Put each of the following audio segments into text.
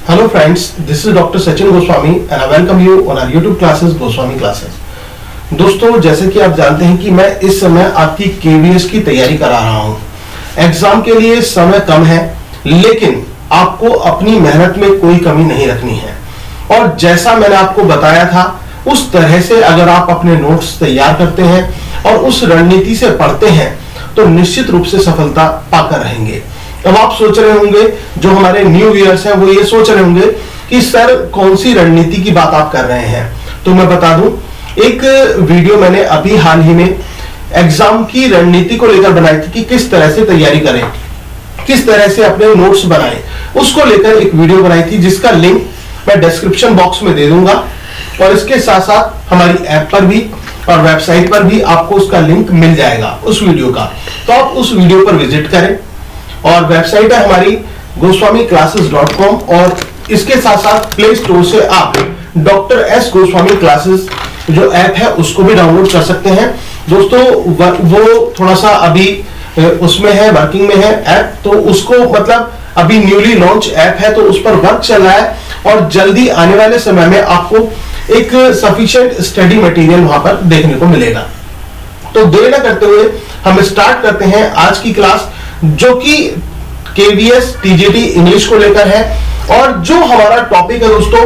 Hello friends, this is Dr. Sachin Goswami and I welcome you on our YouTube classes Goswami Classes। दोस्तों, जैसे कि आप जानते हैं कि मैं इस समय आपकी KVS की तैयारी करा रहा हूं। एग्जाम के लिए समय कम है, लेकिन आपको अपनी मेहनत में कोई कमी नहीं रखनी है। और जैसा मैंने आपको बताया था, उस तरह से अगर आप अपने नोट्स तैयार करते हैं और उस रणनीति से पढ़ते हैं तो निश्चित रूप से सफलता पाकर रहेंगे। अब आप सोच रहे होंगे, जो हमारे न्यू व्यूअर्स हैं वो ये सोच रहे होंगे कि सर कौन सी रणनीति की बात आप कर रहे हैं। तो मैं बता दूं, एक वीडियो मैंने अभी हाल ही में एग्जाम की रणनीति को लेकर बनाई थी कि किस तरह से तैयारी करें, किस तरह से अपने नोट्स बनाएं। उसको लेकर एक वीडियो बनाई थी जिसका लिंक मैं डिस्क्रिप्शन बॉक्स में दे दूंगा और इसके साथ साथ हमारी ऐप पर भी और वेबसाइट पर भी आपको उसका लिंक मिल जाएगा उस वीडियो का। तो आप उस वीडियो पर विजिट करें और वेबसाइट है हमारी goswamiclasses.com और इसके साथ साथ प्ले स्टोर से आप डॉक्टर एस गोस्वामी क्लासेस जो ऐप है उसको भी डाउनलोड कर सकते हैं। दोस्तों, वो थोड़ा सा अभी उसमें है, वर्किंग में है ऐप, तो उसको मतलब अभी न्यूली लॉन्च ऐप है तो उस पर वर्क चल रहा है और जल्दी आने वाले समय में आपको एक सफिशिएंट स्टडी मटेरियल वहां पर देखने को मिलेगा। तो देर न करते हुए हम स्टार्ट करते हैं आज की क्लास, जो कि KVS TGT इंग्लिश को लेकर है। और जो हमारा टॉपिक है दोस्तों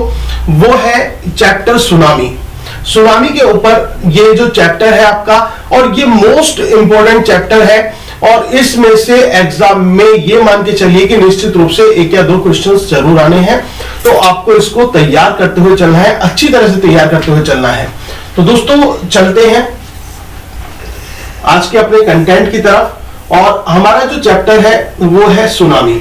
वो है चैप्टर सुनामी के ऊपर ये जो चैप्टर है आपका, और ये मोस्ट इंपॉर्टेंट चैप्टर है और इसमें से एग्जाम में ये मान के चलिए कि निश्चित रूप से एक या दो क्वेश्चंस जरूर आने हैं। तो आपको इसको तैयार करते हुए चलना है, अच्छी तरह से तैयार करते हुए चलना है। तो दोस्तों चलते हैं आज के अपने कंटेंट की तरफ। और हमारा जो चैप्टर है वो है सुनामी।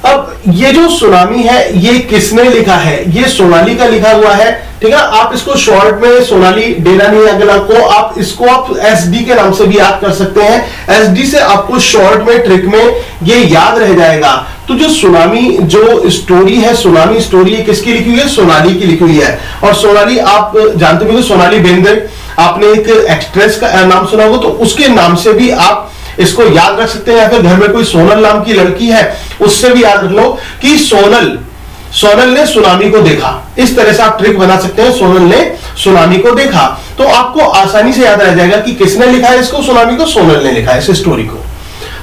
अब ये जो सुनामी है ये किसने लिखा है? ये सोनाली का लिखा हुआ है, ठीक है। आप इसको शॉर्ट में सोनाली डेरा नहीं अगला को आप इसको आप SD के नाम से भी याद कर सकते हैं। SD से आपको शॉर्ट में ट्रिक में ये याद रह जाएगा। तो जो सुनामी जो स्टोरी है, सुनामी स्टोरी किसकी लिखी हुई है? सोनाली की लिखी हुई है। और सोनाली आप जानते होंगे, सोनाली बेंद्रे, आपने एक एक्ट्रेस का नाम सुना होगा, तो उसके नाम से भी आप इसको याद रख सकते हैं। या फिर घर में कोई सोनल नाम की लड़की है उससे भी याद रख लो कि सोनल ने सुनामी को देखा। इस तरह से आप ट्रिक बना सकते हैं, सोनल ने सुनामी को देखा, तो आपको आसानी से याद रह जाएगा कि किसने लिखा है इसको, सुनामी को सोनल ने लिखा है इस स्टोरी को।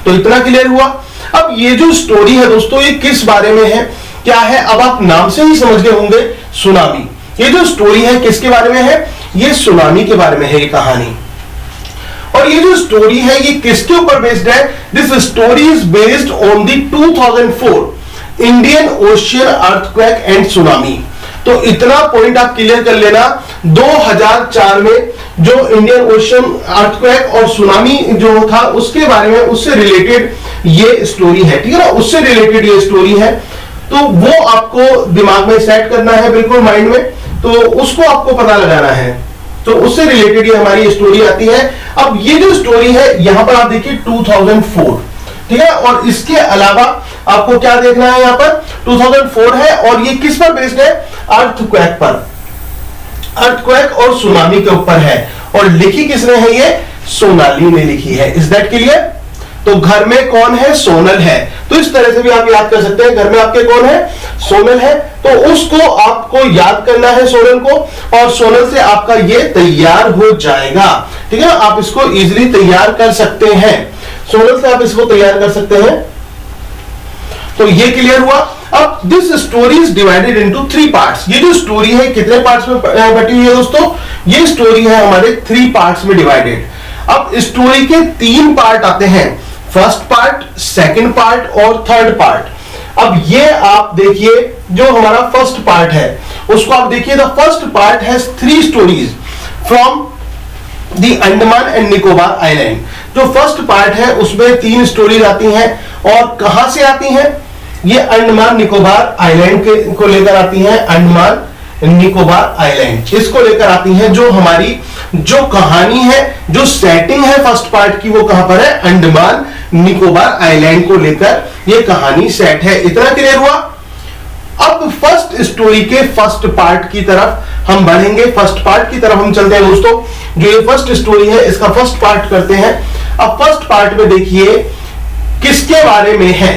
तो इतना क्लियर हुआ। अब ये जो स्टोरी है दोस्तों ये किस बारे में है, क्या है, अब आप नाम से ही समझ गए होंगे। सुनामी, ये जो स्टोरी है किसके बारे में है? ये सुनामी के बारे में है ये कहानी। और ये जो स्टोरी है ये किसके ऊपर बेस्ड है? This story is based on the 2004 Indian ocean earthquake and tsunami. तो इतना पॉइंट आप क्लियर कर लेना, 2004 में जो इंडियन ओशियन अर्थक्वेक और सुनामी जो था उसके बारे में, उससे रिलेटेड ये स्टोरी है, ठीक है ना, उससे रिलेटेड ये स्टोरी है। तो वो आपको दिमाग में सेट करना है, बिल्कुल माइंड में, तो उसको आपको पता लगाना है। तो उससे रिलेटेड ये हमारी स्टोरी आती है। अब ये जो स्टोरी है यहां पर आप देखिए 2004, ठीक है। और इसके अलावा आपको क्या देखना है, यहां पर 2004 है और ये किस पर बेस्ड है? अर्थक्वेक पर, अर्थक्वेक और सुनामी के ऊपर है। और लिखी किसने है? ये सोनाली ने लिखी है। Is that clear? तो घर में कौन है? सोनल है। तो इस तरह से भी आप याद कर सकते हैं, घर में आपके कौन है? सोनल है। तो उसको आपको याद करना है, सोनल को, और सोनल से आपका ये तैयार हो जाएगा, ठीक है। आप इसको इजीली तैयार कर सकते हैं, सोनल से आप इसको तैयार कर सकते हैं। तो ये क्लियर हुआ। अब this story is divided into 3 parts. ये जो स्टोरी है कितने पार्ट्स में बटी हुई है दोस्तों? ये स्टोरी है हमारे 3 पार्ट्स में डिवाइडेड। अब स्टोरी के 3 पार्ट आते हैं, फर्स्ट पार्ट, सेकंड पार्ट और थर्ड पार्ट। अब ये आप देखिए, जो हमारा फर्स्ट पार्ट है उसको आप देखिए। The first part has 3 stories from the Andaman and Nicobar island. जो फर्स्ट पार्ट है उसमें 3 स्टोरीज आती हैं। और कहां से आती हैं? ये अंडमान निकोबार आइलैंड को लेकर आती हैं। अंडमान निकोबार आइलैंड इसको लेकर आती हैं। जो हमारी जो कहानी है, जो सेटिंग है फर्स्ट पार्ट की, वो कहां पर है? अंडमान निकोबार आइलैंड को लेकर ये कहानी सेट है। इतना क्लियर हुआ। अब फर्स्ट स्टोरी के फर्स्ट पार्ट की तरफ हम बढ़ेंगे, फर्स्ट पार्ट की तरफ हम चलते हैं दोस्तों। जो ये फर्स्ट स्टोरी है इसका फर्स्ट पार्ट करते हैं। अब फर्स्ट पार्ट में देखिए किसके बारे में है।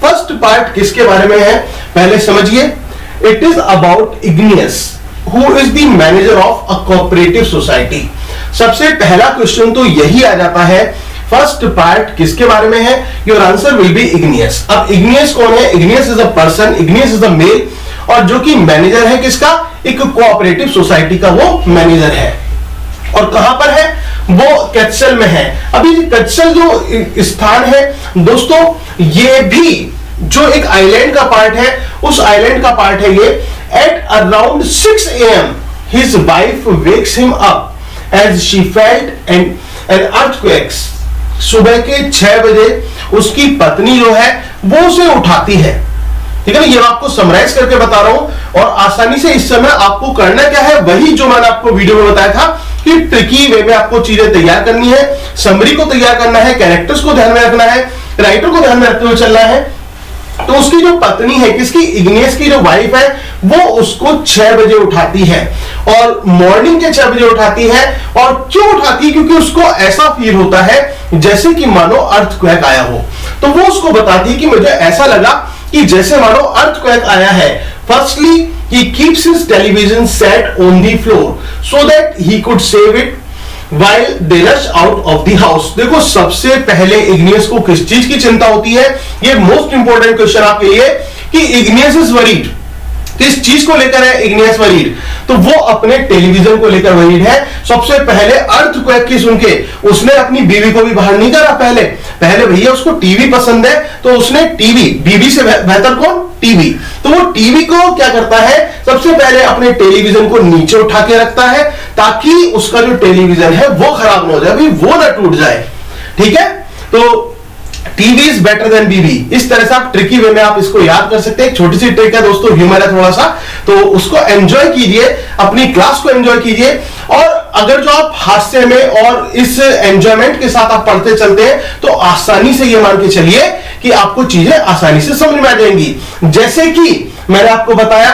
फर्स्ट पार्ट किसके बारे में है पहले समझिए। It is about igneous who is the manager of a cooperative society. सबसे पहला क्वेश्चन तो यही आ जाता है, फर्स्ट पार्ट किसके बारे में है, your answer will be Ignesious. अब इग्नियस कौन है, Ignesious is a person, Ignesious is a male, और जो कि मैनेजर है किसका, एक कोऑपरेटिव सोसाइटी का वो मैनेजर है। और कहां पर है, वो कैथसल में है। अभी कैथसल जो स्थान है दोस्तों, ये भी जो एक आइलैंड का पार्ट है, उस आइलैंड का पार्ट है ये। At around 6 AM his wife wakes him up as she felt an earthquakes. सुबह के 6 बजे उसकी पत्नी जो है वो उसे उठाती है। ठीक है ना, ये मैं आपको समराइज करके बता रहा हूं, और आसानी से इस समय आपको करना क्या है, वही जो मैंने आपको वीडियो में बताया था कि ट्रिकी वे में आपको चीजें तैयार करनी है, समरी को तैयार करना है, कैरेक्टर्स को ध्यान में रखना है, राइटर को ध्यान में रखते हुए चलना है। तो उसकी जो पत्नी है, किसकी, इग्नियस की जो वाइफ है, वो उसको 6 बजे उठाती है, और मॉर्निंग के 6 बजे उठाती है। और क्यों उठाती है, क्योंकि उसको ऐसा फील होता है जैसे कि मानो अर्थक्वेक आया हो। तो वो उसको बताती है कि मुझे ऐसा लगा कि जैसे मानो अर्थक्वेक आया है। Firstly he keeps his television set on the floor so that he could save it while they rush out of the house। देखो सबसे पहले इग्नियस को किस चीज की चिंता होती है, ये मोस्ट इंपोर्टेंट क्वेश्चन आपके लिए, कि इग्नियस इज वरीड, किस चीज को लेकर है इग्नियस वरीड, तो वो अपने टेलीविजन को लेकर वरीड है। सबसे पहले अर्थक्वेक की सुन के उसने अपनी बीवी को भी बाहर नहीं करा, पहले भैया उसको टीवी पसंद है, तो उसने टीवी, बीवी से बेहतर कौन, टीवी, तो वो टीवी को क्या करता है, सबसे पहले अपने टेलीविजन को नीचे उठा के रखता है, ताकि उसका जो टेलीविजन है वो खराब ना हो जाए, वो ना टूट जाए। ठीक है, तो टीवी इज बेटर देन बीबी, इस तरह से आप ट्रिकी वे में आप इसको याद कर सकते हैं। एक छोटी सी ट्रिक है दोस्तों, ह्यूमर है थोड़ा सा, तो उसको एंजॉय कीजिए, अपनी क्लास को एंजॉय कीजिए। और अगर जो आप हास्य में और इस एंजॉयमेंट के साथ आप पढ़ते चलते हैं, तो आसानी से ये मान के चलिए कि आपको चीजें आसानी से समझ में आ जाएंगी। जैसे कि मैंने आपको बताया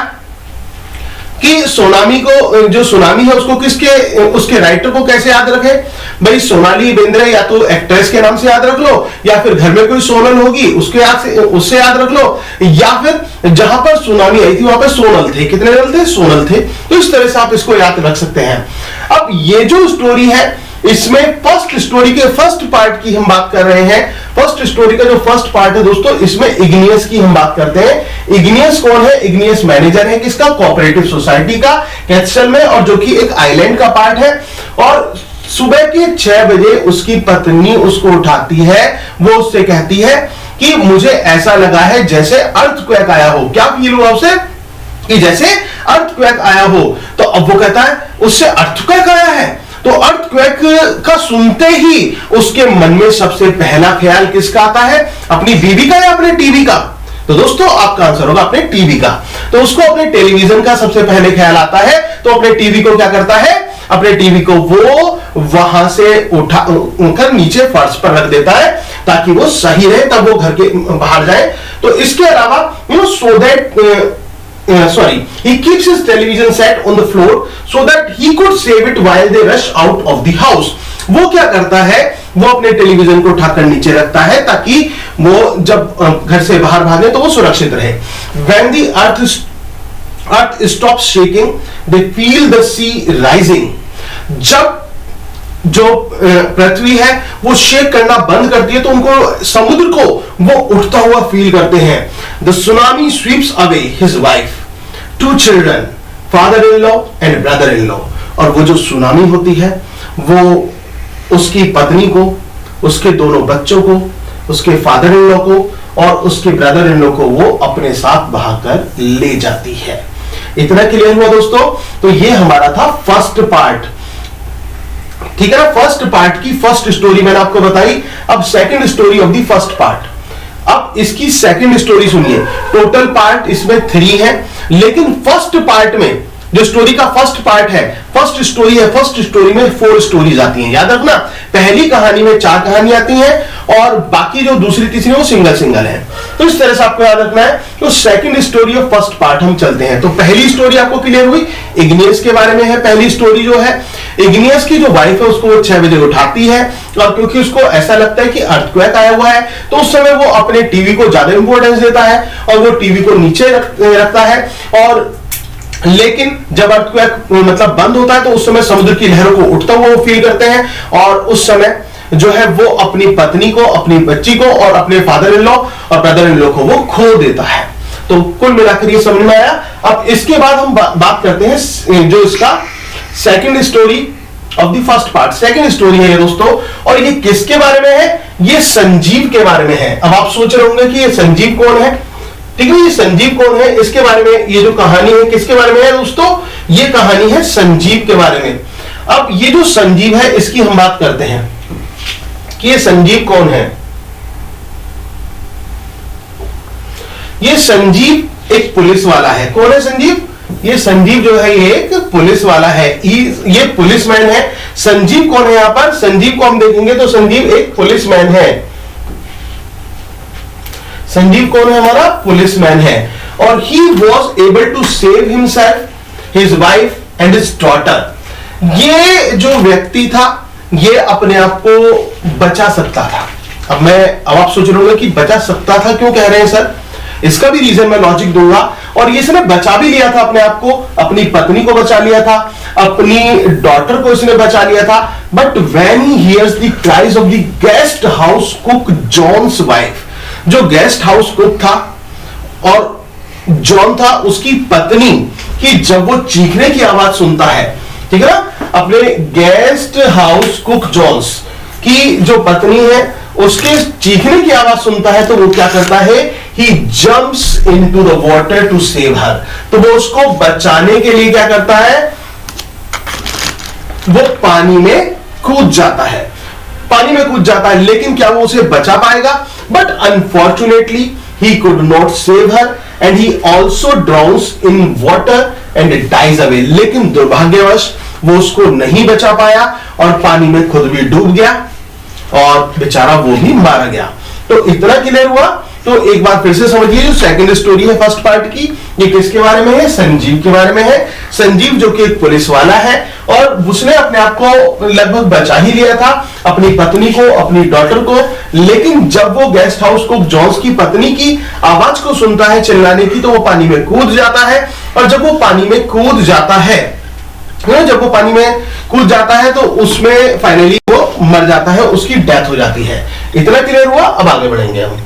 कि सोनामी को, जो सुनामी है उसको किसके, उसके राइटर को कैसे याद रखें भाई, सोनाली बेंद्रे, या तो एक्ट्रेस के नाम से याद रख लो, या फिर घर में कोई सोनल होगी उससे याद रख लो, या फिर जहां पर सुनामी आई थी वहां पर सोनल थे, कितने नल थे, सोनल थे। तो इस तरह से आप इसको याद रख सकते हैं। अब ये जो स्टोरी है, इसमें फर्स्ट स्टोरी के फर्स्ट पार्ट की हम बात कर रहे हैं। फर्स्ट स्टोरी का जो फर्स्ट पार्ट है दोस्तों, इसमें इग्नियस की हम बात करते हैं। इग्नियस कौन है, इग्नियस मैनेजर है किसका, कोऑपरेटिव सोसाइटी का, कैथसल में, और जो कि एक आइलैंड का पार्ट है। और सुबह के 6 बजे उसकी पत्नी उसको उठाती है, वो उससे कहती है कि मुझे ऐसा लगा है जैसे अर्थक्वेक आया हो। क्या फील हुआ उसे, कि जैसे अर्थक्वेक आया हो। तो अब वो कहता है उससे अर्थक्वेक आया है, तो अर्थक्वेक का सुनते ही उसके मन में सबसे पहला ख्याल किसका आता है, अपनी बीवी का या अपने टीवी का। तो दोस्तों आपका आंसर होगा अपने टीवी का। तो उसको अपने टेलीविजन का सबसे पहले ख्याल आता है, तो अपने टीवी को क्या करता है, अपने टीवी को वो वहां से उठाकर नीचे फर्श पर रख देता है, ताकि वो सही रहे, तब वो घर के बाहर जाए। तो इसके अलावा so that he keeps his television set on the floor so that he could save it while they rush out of the house। वो क्या करता है, वो अपने टेलीविजन को उठाकर नीचे रखता है, ताकि वो जब घर से बाहर भागे तो वो सुरक्षित रहे। When the earth stops shaking, they feel the sea rising। जब जो पृथ्वी है वो शेक करना बंद करती है, तो उनको, समुद्र को वो उठता हुआ फील करते हैं। The tsunami sweeps away his wife, 2 children, father in law and brother in law. और वो जो सुनामी होती है वो उसकी पत्नी को, उसके दोनों बच्चों को, उसके फादर इन लॉ को और उसके ब्रदर इन लॉ को वो अपने साथ बहाकर ले जाती है। इतना क्लियर हुआ दोस्तों। तो ये हमारा था फर्स्ट पार्ट, ठीक है ना। फर्स्ट पार्ट की फर्स्ट स्टोरी मैंने आपको बताई। अब second story of the first part. अब इसकी सेकंड स्टोरी सुनिए। टोटल पार्ट इसमें 3 है, लेकिन फर्स्ट पार्ट में जो स्टोरी का फर्स्ट पार्ट है, फर्स्ट स्टोरी है, फर्स्ट स्टोरी में 4 स्टोरीज आती हैं। याद रखना, पहली कहानी में 4 कहानी आती हैं और बाकी जो दूसरी तीसरी वो सिंगल सिंगल है। तो इस तरह से आपको याद रखना है। तो second story of first part हम चलते हैं। तो पहली स्टोरी आपको क्लियर हुई, इग्नियस के बारे में है। पहली स्टोरी जो है, इग्नियस की जो वाइफ है उसको वो 6 बजे उठाती है, और क्योंकि उसको ऐसा लगता है कि अर्थक्वेक आया हुआ है, तो उस समय वो अपने टीवी को ज्यादा इंपॉर्टेंस देता है और वो टीवी को नीचे रखता है। और लेकिन जब अर्थक्वेक मतलब बंद होता है तो उस समय समुद्र की लहरों को उठता हुआ वो फील करते हैं, और उस समय जो है वो अपनी पत्नी को, अपनी बच्ची को और अपने फादर इन लॉ और ब्रदर इन लॉ को वो खो देता है। तो कुल मिलाकर ये समझ में आया। अब इसके बाद हम बात करते हैं जो इसका second story of the first part. Second story है दोस्तों, और ये किसके बारे में है? ये संजीव के बारे में है। अब आप सोच रहे होंगे कि ये संजीव कौन है, ठीक है, ये संजीव कौन है? इसके बारे में ये जो कहानी है किसके बारे में है दोस्तों? ये कहानी है संजीव के बारे में। अब ये जो संजीव है इसकी हम बात करते हैं कि ये संजीव कौन है। ये संजीव एक पुलिस वाला है। कौन है संजीव? ये संजीव जो है ये एक पुलिस वाला है, ये पुलिसमैन है। संजीव कौन है? यहां पर संजीव को हम देखेंगे तो संजीव एक पुलिसमैन है। संजीव कौन है? हमारा पुलिसमैन है। और he was able to save himself, his wife and his daughter. ये जो व्यक्ति था ये अपने आप को बचा सकता था। अब आप सोच रहे होंगे कि बचा सकता था, क्यों कह रहे हैं सर? इसका भी रीजन मैं लॉजिक दूंगा। और ये इसने बचा भी लिया था अपने आप को, अपनी पत्नी को बचा लिया था, अपनी डॉटर को इसने बचा लिया था। But when he hears the cries of the guest house cook John's wife, जो गेस्ट हाउस कुक था और जॉन था उसकी पत्नी की, जब वो चीखने की आवाज सुनता है, ठीक है ना, अपने गेस्ट हाउस कुक जॉन्स की जो पत्नी है उसके चीखने की आवाज सुनता है, तो वो क्या करता है? He jumps into the water to save her. तो वो उसको बचाने के लिए क्या करता है? वो पानी में कूद जाता है, पानी में कूद जाता है। लेकिन क्या वो उसे बचा पाएगा? But unfortunately he could not save her and he also drowns in water and dies away. लेकिन दुर्भाग्यवश वो उसको नहीं बचा पाया और पानी में खुद भी डूब गया और बेचारा वो भी मारा गया। तो इतना क्लियर हुआ। तो एक बार फिर से समझिए, जो सेकंड स्टोरी है फर्स्ट पार्ट की, ये किसके बारे में है? संजीव के बारे में है। संजीव जो कि एक पुलिस वाला है और उसने अपने आप को लगभग बचा ही लिया था, अपनी पत्नी को, अपनी डॉटर को। लेकिन जब वो गेस्ट हाउस कुक जॉन्स की पत्नी की आवाज को सुनता है चिल्लाने की, तो वो पानी में कूद जाता है। और जब वो पानी में कूद जाता है, जब वो पानी में कूद जाता है तो उसमें फाइनली वो मर जाता है, उसकी डेथ हो जाती है। इतना क्लियर हुआ। अब आगे बढ़ेंगे हम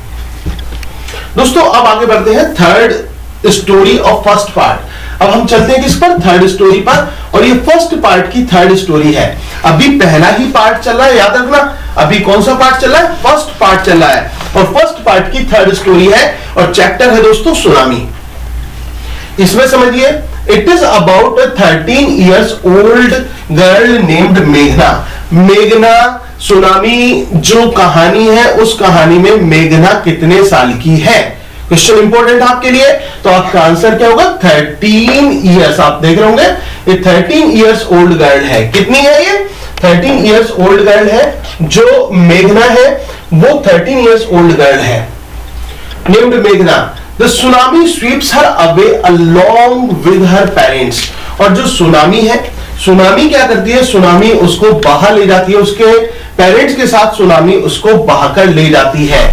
दोस्तों। अब आगे बढ़ते हैं third story of first part. अब हम चलते हैं किस पर? थर्ड स्टोरी पर। और ये फर्स्ट पार्ट की थर्ड स्टोरी है। अभी पहला ही पार्ट चल रहा है, याद रखना। अभी कौन सा पार्ट चल रहा है? फर्स्ट पार्ट चल रहा है। और फर्स्ट पार्ट की थर्ड स्टोरी है और चैप्टर है दोस्तों सुनामी। इसमें समझिए, it is about 13 years old girl named मेघना। मेघना, सुनामी जो कहानी है उस कहानी में मेघना कितने साल की है? क्वेश्चन इंपॉर्टेंट आपके लिए। तो आपका आंसर क्या होगा? 13 years। आप देख रहे होंगे ये 13 years ओल्ड गर्ल है। कितनी है ये? 13 years ओल्ड गर्ल है। जो मेघना है वो 13 years ओल्ड गर्ल है, नेम्ड मेघना। The tsunami sweeps her away along with her parents। और जो सुनामी है, सुनामी क्या करती है? सुनामी उसको बहा ले जाती है, उसके पेरेंट्स के साथ सुनामी उसको बहाकर ले जाती है।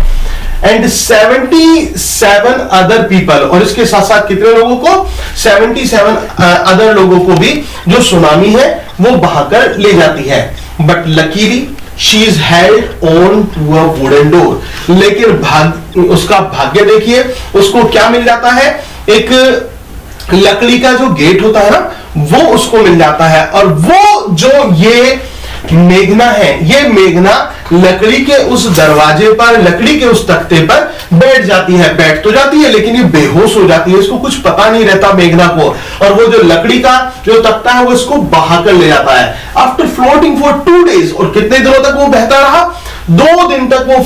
एंड 77 अदर पीपल, और इसके साथ साथ कितने लोगों को? 77 अदर लोगों को भी जो सुनामी है वो बहाकर ले जाती है। But luckily she is held on to a wooden door. लेकिन उसका भाग्य देखिए, उसको क्या मिल जाता है? एक लकड़ी का जो गेट होता है ना, वो उसको मिल जाता है। और वो जो ये मेघना है, ये मेघना लकड़ी के उस दरवाजे पर, लकड़ी के उस तख्ते पर बैठ जाती है। बैठ तो जाती है लेकिन ये बेहोश हो जाती है, इसको कुछ पता नहीं रहता मेघना को। और वो जो लकड़ी का जो तख्ता है वो इसको बहाकर ले जाता है। आफ्टर फ्लोटिंग फॉर 2 days, और कितने दिनों तक वो बहता रहा? 2 दिन तक वो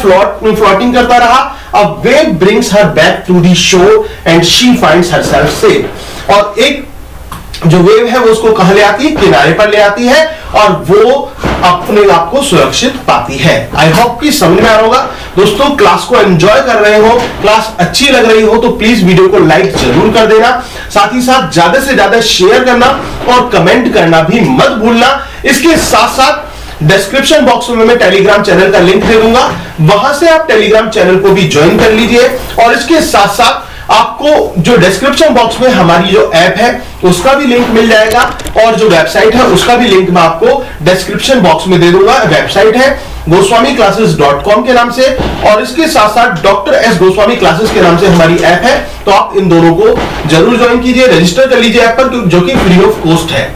फ्लोटिंग करता रहा। A wave brings her back to the shore and she finds herself safe. और एक जो वेव है वो उसको कहां ले आती है? किनारे पर ले आती है। और वो अपने आप को सुरक्षित पाती है। आई होप कि समझ में आ रहा होगा दोस्तों। क्लास को एंजॉय कर रहे हो, क्लास अच्छी लग रही हो तो प्लीज वीडियो को लाइक जरूर कर देना, साथ ही साथ ज्यादा से ज्यादा शेयर करना और कमेंट करना भी मत भूलना। इसके साथ साथ डिस्क्रिप्शन बॉक्स में मैं टेलीग्राम चैनल का लिंक दे दूंगा, वहां से आप टेलीग्राम चैनल को भी ज्वाइन कर लीजिए। और इसके साथ साथ आपको जो डिस्क्रिप्शन बॉक्स में हमारी जो ऐप है उसका भी लिंक मिल जाएगा, और जो वेबसाइट है उसका भी लिंक मैं आपको डिस्क्रिप्शन बॉक्स में दे दूंगा। वेबसाइट है goswamiclasses.com के नाम से, और इसके साथ साथ डॉक्टर एस गोस्वामी क्लासेस के नाम से हमारी ऐप है। तो आप इन दोनों को जरूर ज्वाइन कीजिए, रजिस्टर कर लीजिए ऐप पर, जो कि फ्री ऑफ कॉस्ट है।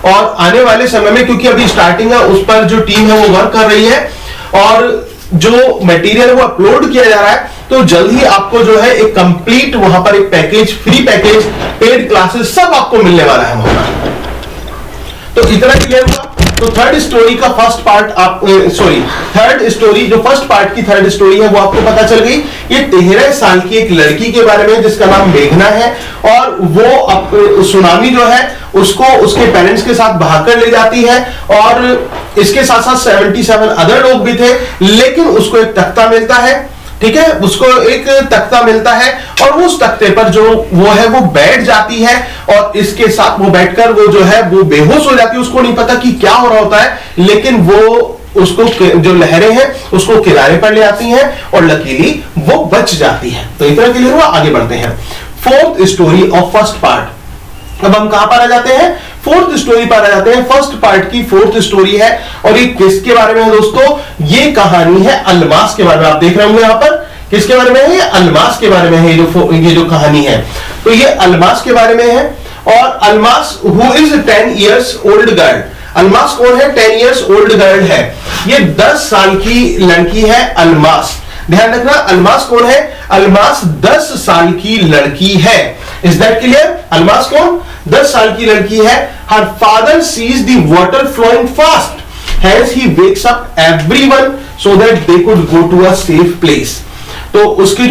और आने वाले समय में, क्योंकि अभी स्टार्टिंग है, उस पर जो टीम है वो वर्क कर रही है और जो मटेरियल वो अपलोड किया जा रहा है, तो जल्द ही आपको जो है एक कंप्लीट वहां पर एक package, free package, paid classes सब आपको मिलने वाला है वहां पर। तो इतना क्लियर हुआ। तो थर्ड स्टोरी का फर्स्ट पार्ट आप थर्ड स्टोरी, जो फर्स्ट पार्ट की थर्ड स्टोरी है वो आपको पता चल गई। ये 13 साल की एक लड़की के बारे में जिसका नाम मेघना है, और वो सुनामी जो है उसको उसके पेरेंट्स के साथ भागकर ले जाती है, और इसके साथ साथ 77 अदर लोग भी थे, लेकिन उसको एक तख्ता मिलता है, ठीक है, उसको एक तख्ता मिलता है, और उस तख्ते पर जो वो है वो बैठ जाती है, और इसके साथ वो बैठकर वो जो है वो बेहोश हो जाती है। उसको नहीं पता कि क्या हो रहा होता है, लेकिन वो उसको जो लहरें हैं उसको किनारे पर ले आती हैं, और लकीली वो बच जाती है। तो इतना क्लियर हुआ, आगे बढ़ते हैं। Fourth story of first part. अब हम कहां पर आ जाते हैं? फोर्थ स्टोरी पर आ जाते हैं। फर्स्ट पार्ट की फोर्थ स्टोरी है, और ये किसके बारे में है दोस्तों? ये कहानी है अलमास के बारे में। आप देख रहे होंगे यहाँ पर किसके बारे में है? ये अलमास के बारे में है। ये जो कहानी है, तो ये अलमास के बारे में है। और Almas who is 10 years old girl. Almas कौन है? 10 years ओल्ड गर्ल है। ये 10 साल की लड़की है अलमास। ध्यान रखना, अलमास कौन है? अलमास 10 साल की लड़की है। Is that clear? अलमास कौन? 10 साल की लड़की है। Her father sees the water flowing fast, hence he wakes up everyone so that they could go to a safe place। तो उसके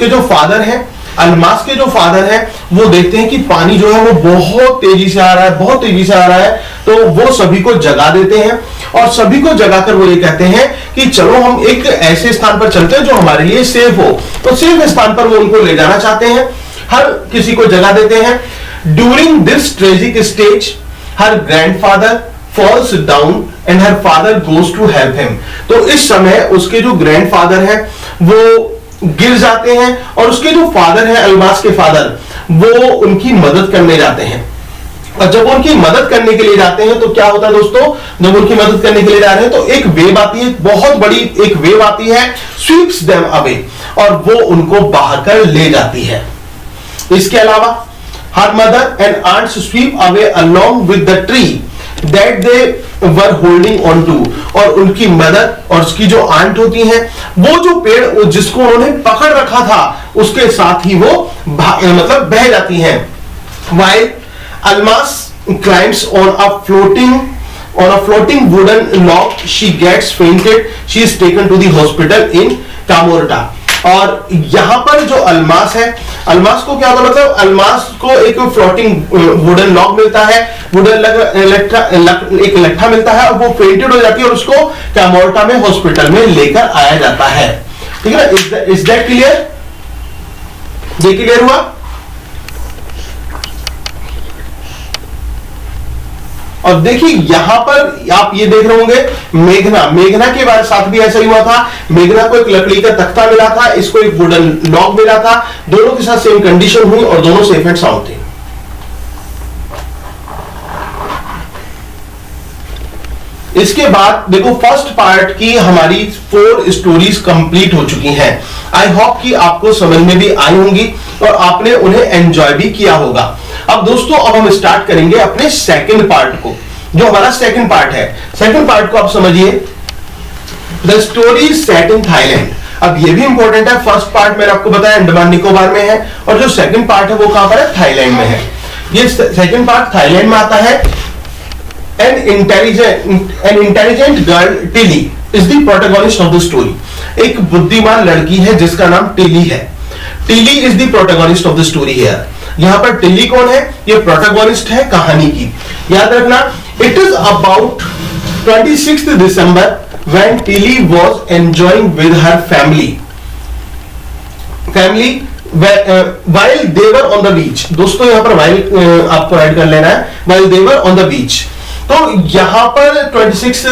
जो फादर है, अलमास के जो फादर है, वो देखते हैं कि पानी जो है वो बहुत तेजी से आ रहा है, बहुत तेजी से आ रहा है। तो वो सभी को जगा देते हैं, और सभी को जगाकर वो ये कहते हैं कि चलो हम एक ऐसे स्थान पर चलते हैं जो हमारे लिए सेफ हो। तो सेफ स्थान पर वो उनको ले जाना चाहते हैं, हर किसी को जगा देते हैं। During this tragic stage her grandfather falls down and her father goes to help him. तो इस समय उसके जो ग्रैंडफादर है वो गिर जाते हैं, और उसके जो फादर है, अलमास के फादर, वो उनकी मदद करने जाते हैं। और जब उनकी मदद करने के लिए जाते हैं तो क्या होता है दोस्तों? जब उनकी मदद करने के लिए जा रहे हैं तो एक वेव आती है, बहुत बड़ी एक वेव आती है, स्वीप्स देम अवे, और वो उनको बहाकर ले जाती है। इसके अलावा her mother and aunts sweep away along with the tree that they were holding on to. और उनकी मदर और उसकी जो आंट होती हैं, वो जो पेड़ जिसको उन्होंने पकड़ रखा था उसके साथ ही वो मतलब बह जाती हैं। While Almas climbs on a floating wooden log, she gets fainted. She is taken to the hospital in Camorta। और यहां पर जो अलमास है, अलमास को क्या होता है? मतलब अलमास को एक फ्लोटिंग वुडन लॉग मिलता है, वुडन एक लट्ठा मिलता है, और वो फेंटेड हो जाती है, और उसको कैमोर्टा में हॉस्पिटल में लेकर आया जाता है। ठीक है ना? Is that clear? ये क्लियर हुआ? और देखिए यहां पर आप ये देख रहे होंगे मेघना के बारे साथ भी ऐसा ही हुआ था। मेघना को एक लकड़ी का तख्ता मिला था, इसको एक वुडन लॉग मिला था, दोनों के साथ सेम कंडीशन हुई और दोनों सेफ एंड साउंड थे। इसके बाद देखो फर्स्ट पार्ट की हमारी 4 स्टोरीज कंप्लीट हो चुकी हैं। आई होप कि आपको समझ में भी आई होंगी और आपने उन्हें एंजॉय भी किया होगा। अब दोस्तों अब हम स्टार्ट करेंगे अपने सेकंड पार्ट को, जो हमारा सेकंड पार्ट है। सेकंड पार्ट को आप समझिए, the story set in Thailand. अब ये भी इंपॉर्टेंट है, फर्स्ट पार्ट मैंने आपको बताया अंडमान निकोबार में है, और जो सेकंड पार्ट है वो कहां पर है? थाईलैंड में है। ये सेकंड पार्ट थाईलैंड में आता है। An intelligent girl Tilly is the protagonist of the story। एक बुद्धिमान लड़की है जिसका नाम टिली है। Tilly is the protagonist of the story here। यहाँ पर टिली कौन है? ये प्रोटोगोनिस्ट है कहानी की। याद रखना, It is about 26th December when Tilly was enjoying with her family while they were on the beach. दोस्तों यहाँ पर while आपको ऐड कर लेना है, while they were on the beach. तो यहाँ पर 26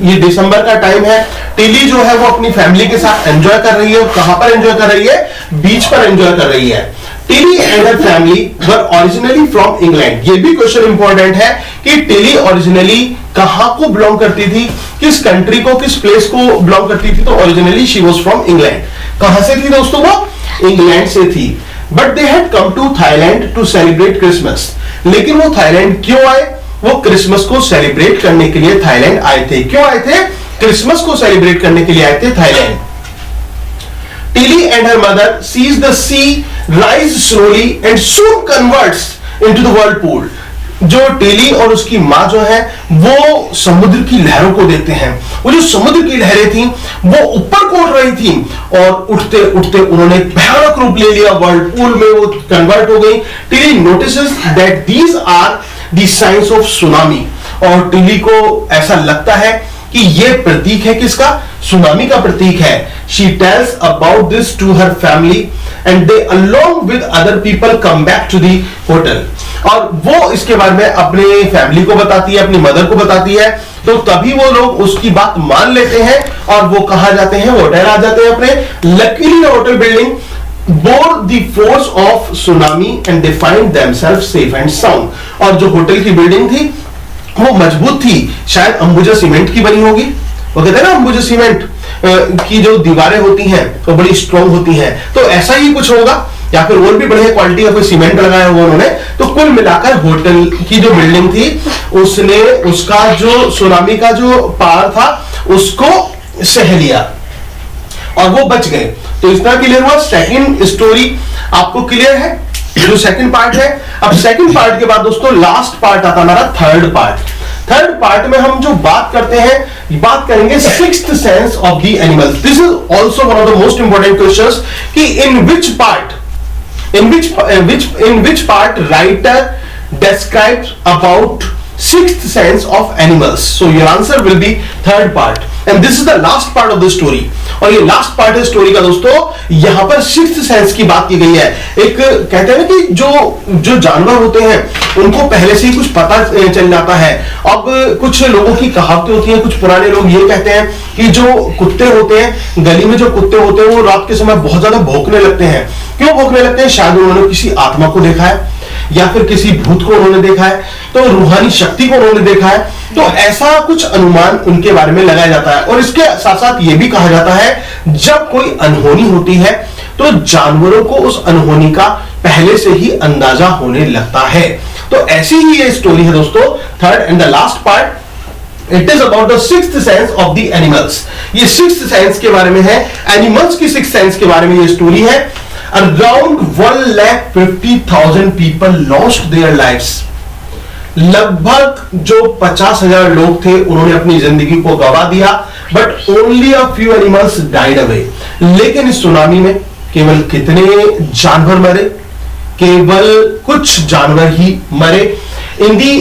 ये दिसंबर का टाइम है, टिली जो है वो अपनी फैमिली के साथ एंजॉय कर रही है। कहां पर एंजॉय कर रही है? बीच पर एंजॉय कर रही है। Tilly and her family were originally from England. ये भी क्वेश्चन इंपॉर्टेंट है कि टिली ओरिजिनली कहां को बिलोंग करती थी, किस कंट्री को, किस प्लेस को बिलोंग करती थी? तो originally she was from England. कहां से थी दोस्तों? वो इंग्लैंड से थी। But they had come to Thailand to celebrate Christmas. लेकिन वो थाईलैंड क्यों आए? वो क्रिसमस को सेलिब्रेट करने के लिए थाईलैंड आए थे। क्यों आए थे? क्रिसमस को सेलिब्रेट करने के लिए आए थे Thailand. Tilly and her mother sees the sea rise slowly and soon converts into the whirlpool. जो टिली और उसकी माँ जो है वो समुद्र की लहरों को देखते हैं। वो जो समुद्र की लहरें थी वो ऊपर को उठ रही थी और उठते उठते उन्होंने भयानक रूप ले लिया, वर्लपूल में वो कन्वर्ट हो गई। Tilly notices that these are the signs of tsunami. और टिली को ऐसा लगता है कि ये प्रतीक है किसका? सुनामी का प्रतीक है। She tells about this to her family and they along with other people come back to the hotel. और वो इसके बारे में अपने फैमिली को बताती है, अपनी मदर को बताती है। तो तभी वो लोग उसकी बात मान लेते हैं और वो कहाँ जाते हैं? होटल आ जाते हैं अपने। Luckily the hotel building bore the force of tsunami and they find themselves safe and sound. और जो होटल की बिल्डिंग थी वो मजबूत थी, शायद अंबुजा सीमेंट की बनी होगी। वो कहते हैं ना अंबुजा सीमेंट की जो दीवारें होती हैं वो बड़ी स्ट्रॉन्ग होती हैं, तो ऐसा ही कुछ होगा या फिर और भी बढ़िया क्वालिटी का कोई सीमेंट लगाया होगा उन्होंने। तो कुल मिलाकर होटल की जो बिल्डिंग थी उसने उसका जो सुनामी का जो पार था उसको सह लिया और वो बच गए। तो इस तरह क्लियर हुआ। सेकंड स्टोरी आपको क्लियर है, जो सेकंड पार्ट है। अब सेकंड पार्ट के बाद दोस्तों लास्ट पार्ट आता हमारा थर्ड पार्ट। थर्ड पार्ट में हम जो बात करते हैं, बात करेंगे sixth sense of the animals. This is also one of the most important questions कि in which part writer describes about sixth sense of animals. So your answer will be third part and this is the last part of the story. और ये last part है story का दोस्तों। यहां पर sixth sense की बात की गई है। एक कहते हैं ना कि जो जानवर होते हैं उनको पहले से ही कुछ पता चल जाता है। अब कुछ लोगों की कहावतें होती हैं, कुछ पुराने लोग ये कहते हैं कि जो कुत्ते होते हैं, गली में जो कुत्ते होते हैं वो रात के समय बहुत ज्यादा भौंकने लगते हैं। क्यों भौंकने लगते हैं? शायद उन्होंने किसी आत्मा को देखा है या फिर किसी भूत को उन्होंने देखा है, तो रूहानी शक्ति को उन्होंने देखा है। तो ऐसा कुछ अनुमान उनके बारे में लगाया जाता है। और इसके साथ साथ यह भी कहा जाता है जब कोई अनहोनी होती है तो जानवरों को उस अनहोनी का पहले से ही अंदाजा होने लगता है। तो ऐसी ही ये स्टोरी है दोस्तों। Third and the last part, it is about the sixth sense of the animals. ये सिक्स्थ सेंस के बारे में है, एनिमल्स की सिक्स्थ सेंस के बारे में ये स्टोरी है। Around 1,50,000 people lost their lives. लगभग जो 50,000 लोग थे उन्होंने अपनी जिंदगी को गवा दिया। But only a few animals died away. लेकिन इस सुनामी में केवल कितने जानवर मरे? केवल कुछ जानवर ही मरे। In the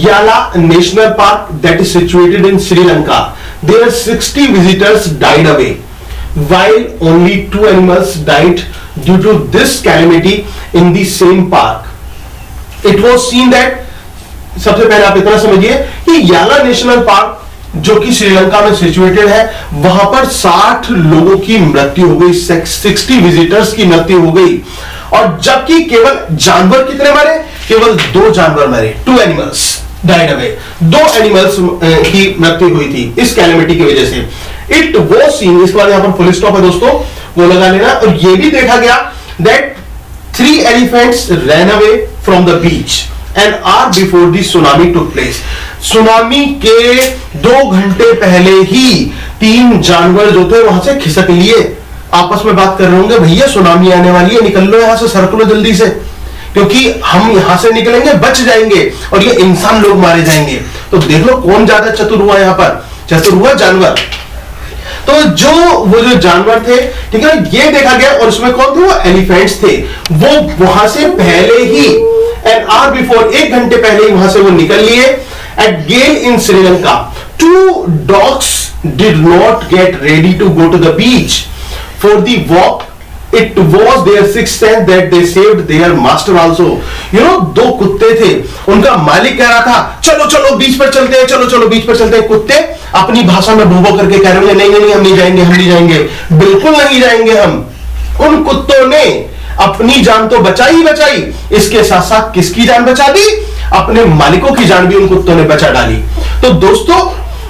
Yala National Park that is situated in Sri Lanka, there 60 visitors died away, while only 2 animals died due to this calamity in the same park. It was seen that, सबसे पहले आप इतना समझिए कि याला national park जो कि श्रीलंका में सिचुएटेड है, वहां पर 60 लोगों की मृत्यु हो गई, 60 विजिटर्स की मृत्यु हो गई। और जबकि केवल जानवर कितने मरे? केवल 2 जानवर मरे, 2 एनिमल्स डाइड अवे। 2 एनिमल्स की मृत्यु हुई थी इस कैलेमिटी की वजह से। इट वॉज सीन, इसके बाद यहां पर फुल स्टॉप है दोस्तों, वो लगा लेना। और ये भी देखा गया that 3 elephants ran away from the beach an hour before the tsunami took place. Tsunami के 2 घंटे पहले ही 3 जानवर जो थे वहां से खिसक लिए। आपस में बात कर रहे होंगे, भैया सुनामी आने वाली है, निकल लो यहां से, सरक लो जल्दी से, क्योंकि हम यहां से निकलेंगे बच जाएंगे और ये इंसान लोग मारे जाएंगे। तो देख लो कौन ज्यादा चतुर हुआ, यहां पर चतुर हुआ जानवर। तो वो जो जानवर थे, ठीक है, ये देखा गया। और उसमें कौन थे? वो एलिफेंट्स थे। वो वहां से पहले ही एन आवर बिफोर, 1 घंटे पहले ही वहां से वो निकल लिए। Again in Sri Lanka, 2 dogs did not get ready to go to the beach for the walk. It was their sixth sense that they saved their master also. You know, 2 कुत्ते थे, उनका मालिक कह रहा था चलो चलो बीच पर चलते हैं, चलो चलो बीच पर चलते हैं। कुत्ते अपनी भाषा में भूभो करके कह रहे हैं नहीं नहीं नहीं, हम नहीं जाएंगे, हम नहीं जाएंगे, बिल्कुल नहीं जाएंगे हम। उन कुत्तों ने अपनी जान तो बचाई ही बचाई, इसके साथ साथ किसकी जान बचा दी? अपने मालिकों की जान भी उन कुत्तों ने बचा डाली। तो दोस्तों,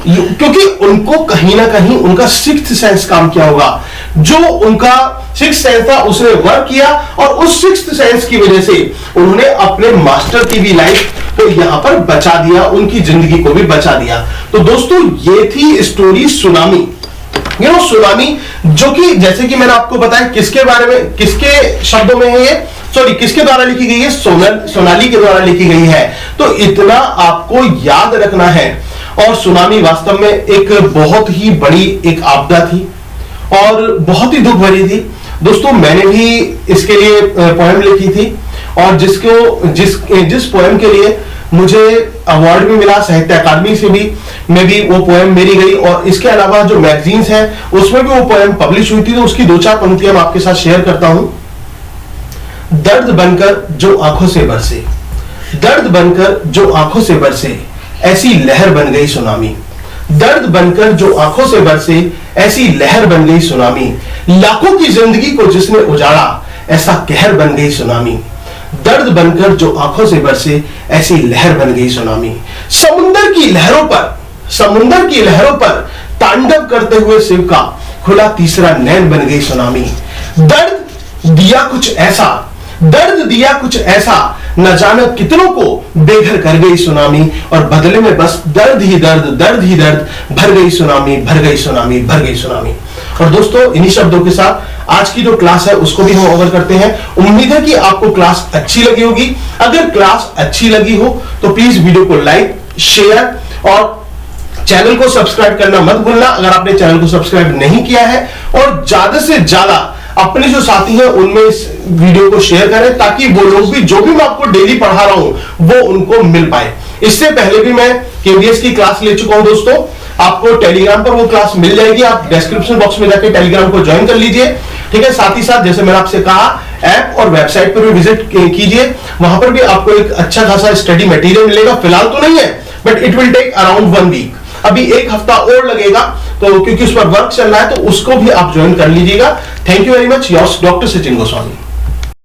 क्योंकि उनको कहीं ना कहीं उनका सिक्स्थ सेंस काम किया होगा, जो उनका सिक्स्थ सेंस था उसने वर्क किया, और उस सिक्स्थ सेंस की वजह से उन्होंने अपने मास्टर की भी लाइफ को यहां पर बचा दिया, उनकी जिंदगी को भी बचा दिया। तो दोस्तों, ये थी स्टोरी सुनामी। सुनामी जो कि जैसे कि मैंने आपको बताया किसके बारे में, किसके शब्दों में है ये, सॉरी किसके द्वारा लिखी गई है? सोनाली के द्वारा लिखी गई है। तो इतना आपको याद रखना है। और सुनामी वास्तव में एक बहुत ही बड़ी एक आपदा थी और बहुत ही दुख भरी थी। दोस्तों, मैंने भी इसके लिए पोएम लिखी थी, और जिस पोएम के लिए मुझे अवार्ड भी मिला साहित्य अकादमी से भी, में भी वो पोएम मेरी गई। और इसके अलावा जो मैगजीन्स हैं उसमें भी वो पोएम पब्लिश हुई थी। तो उसकी 2-4 पंक्तियां मैं आपके साथ शेयर करता हूं। दर्द बनकर जो आंखों से बरसे, दर्द बनकर जो आंखों से बरसे, ऐसी लहर बन गई सुनामी। दर्द बनकर जो आंखों से बरसे, ऐसी लहर बन गई सुनामी। लाखों की जिंदगी को जिसने उजाड़ा, ऐसा कहर बन गई सुनामी। दर्द बनकर जो आंखों से बरसे, ऐसी लहर बन गई सुनामी। समुंदर की लहरों पर तांडव करते हुए शिव का खुला तीसरा नैन बन गई सुनामी। दर्द दिया कुछ ऐसा, न जाने कितनों को बेघर कर गई सुनामी, और बदले में बस दर्द ही दर्द भर गई सुनामी। और दोस्तों, इन्हीं शब्दों के साथ आज की जो क्लास है उसको भी हम ओवर करते हैं। उम्मीद है कि आपको क्लास अच्छी लगी होगी। अगर क्लास अच्छी लगी हो तो प्लीज वीडियो को लाइक, शेयर और चैनल को सब्सक्राइब करना मत भूलना, अगर आपने चैनल को सब्सक्राइब नहीं किया है। और ज्यादा से ज्यादा अपने जो साथी हैं उनमें इस वीडियो को शेयर करें, ताकि वो लोग भी जो भी मैं आपको डेली पढ़ा रहा हूं वो उनको मिल पाए। इससे पहले भी मैं केवीएस की क्लास ले चुका हूं दोस्तों, आपको टेलीग्राम पर वो क्लास मिल जाएगी। आप डिस्क्रिप्शन बॉक्स में जाकर टेलीग्राम को ज्वाइन कर लीजिए, ठीक है। साथ ही साथ जैसे मैंने आपसे कहा, ऐप और वेबसाइट पर भी विजिट कीजिए, वहां पर भी आपको एक अच्छा खासा स्टडी मटेरियल मिलेगा। फिलहाल तो नहीं है, but it will take around 1 week, अभी 1 हफ्ता और लगेगा, तो क्योंकि उस पर वर्क चल रहा है, तो उसको भी आप ज्वाइन कर लीजिएगा। Thank you very much, yours doctor Sachin Goswami.